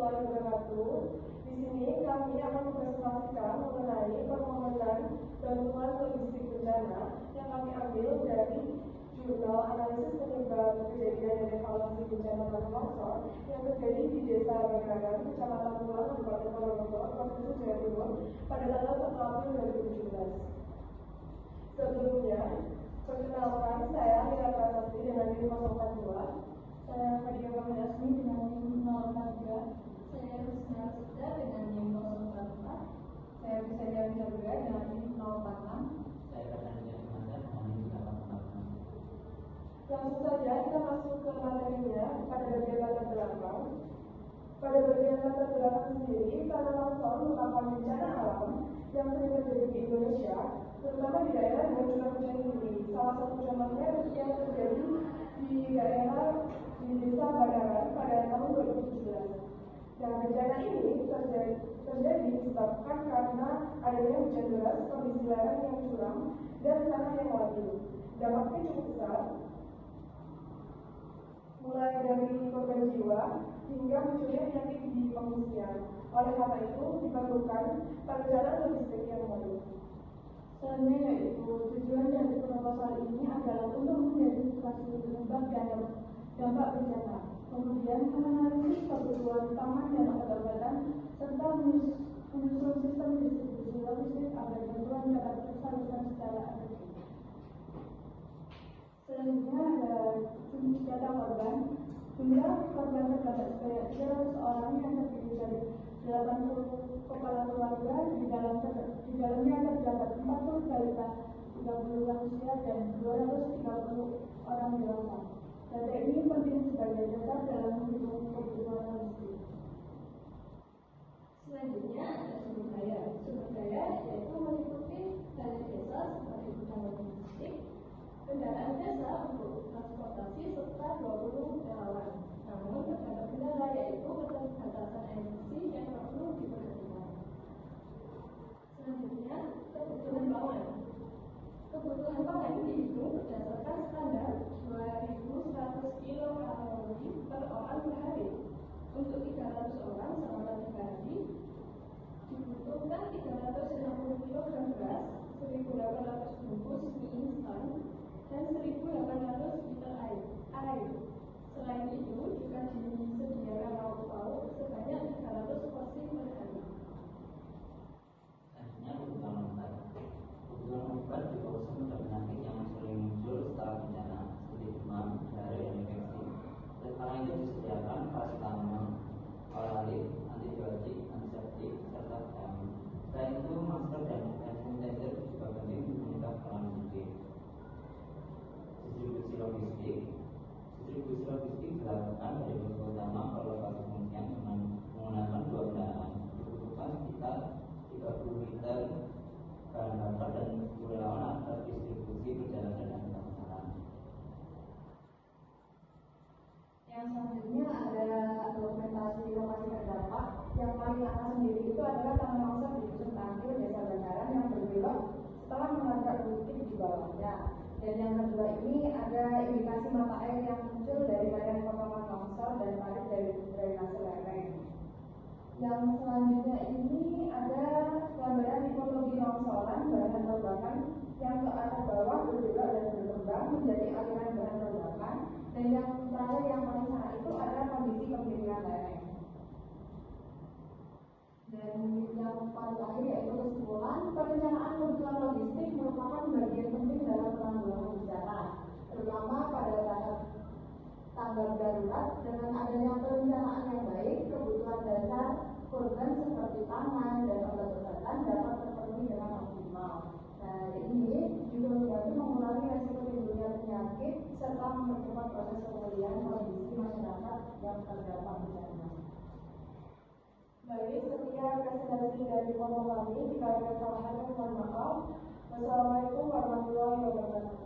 warahmatullahi wabarakatuh. Di sini kami akan mempresentasikan mengenai permohonan bantuan logistik bencana yang kami ambil dari jurnal analisis penyebab kejadian dan evaluasi bencana tanah longsor yang terjadi di Desa Bagaran, Kecamatan Pulang, Kabupaten Ponorogo, Provinsi Jawa Timur pada tanggal 1 April 2017. Sebelumnya, perkenalkan saya Mira Prasasti dengan NIM 042. Saya Fadia Asmi dengan NIM 043. Saya Rusna Suda dengan NIM 044. Saya Bisaria Wijaya dengan NIM 046. Saya Fernanda Amanda dengan NIM 046. Langsung saja kita masuk ke materinya pada bagian latar belakang. Pada bagian latar belakang sendiri, tanah longsor merupakan bencana alam yang sering terjadi di Indonesia, terutama di daerah dengan curah hujan tinggi. Salah satu contohnya yang terjadi di daerah di Desa Bagaran pada tahun 2017. Dan bencana ini terjadi disebabkan karena adanya hujan deras, kondisi lereng yang curam, dan tanah yang labil. Dampaknya cukup besar, mulai dari korban jiwa hingga munculnya penyakit di pengungsian. Oleh karena itu, diperlukan perencanaan logistik yang baik. Selanjutnya yaitu tujuan dari proposal ini adalah untuk mengidentifikasi penyebab dan dampak bencana, kemudian menganalisis kebutuhan pangan dan obat-obatan, serta menyusun sistem distribusi logistik agar bantuan dapat tersalurkan secara efektif. Selanjutnya ada data korban. Jumlah korban terdapat sebanyak 300 orang yang terdiri dari 80 kepala keluarga, di dalamnya terdapat 40 balita, 30 lansia, dan 230 orang dewasa. Data ini penting sebagai dasar dalam menghitung kebutuhan logistik. Selanjutnya ada sumber daya. Sumber daya yaitu meliputi dana desa seperti gudang logistik, kendaraan desa untuk transportasi, serta 20 relawan. Namun terdapat kendala yaitu keterbatasan energi yang perlu diperhatikan. Selanjutnya, kebutuhan pangan. Kebutuhan pangan dihitung berdasarkan standar 2.100 kilokalori per orang per hari. Untuk 300 orang selama 3 hari dibutuhkan 360 kg beras, 1.800 bungkus mie instan, dan 1.800 liter air. Selain itu juga disediakan lauk pauk sebanyak 300 porsi per hari. Selanjutnya kebutuhan obat. Kebutuhan obat difokuskan pada penyakit yang sering muncul setelah bencana seperti demam, diare, dan infeksi. Oleh karena itu disediakan paracetamol, oralid, antibiotik, antiseptik, serta vitamin. Selain itu masker dan hand sanitizer juga penting untuk mencegah penularan penyakit. Distribusi logistik dilakukan dari posko utama ke lokasi pengungsian dengan menggunakan 2 kendaraan. Dibutuhkan sekitar 30 liter bahan bakar dan 10 relawan agar distribusi berjalan dengan transparan. Yang selanjutnya ada dokumentasi lokasi terdampak. Yang paling atas sendiri itu adalah tanah longsor di Dusun Tangkil, Desa Bagaran yang berbelok setelah menabrak bukit di bawahnya. Dan yang kedua ini ada indikasi mata air yang muncul dari badan potongan longsor dan parit dari drainase lereng. Yang selanjutnya ini ada gambaran tipologi longsoran bahan ledakan yang ke arah bawah berbelok dan berkembang menjadi aliran bahan ledakan. Dan yang terakhir yang paling sana itu ada kondisi kemiringan lereng. Dan yang paling terakhir yaitu kesimpulan, perencanaan kebutuhan logistik merupakan bagian penting dalam penanggulangan bencana, terutama pada tahap tanggap darurat. Dengan adanya perencanaan yang baik, kebutuhan dasar korban seperti pangan dan obat-obatan dapat terpenuhi dengan optimal. Nah, ini juga membantu mengurangi resiko timbulnya penyakit serta mempercepat proses pemulihan kondisi masyarakat yang terdampak bencana. Baik, sekian presentasi dari kelompok kami. Jika ada kesalahan, mohon maaf. Wassalamualaikum warahmatullahi wabarakatuh.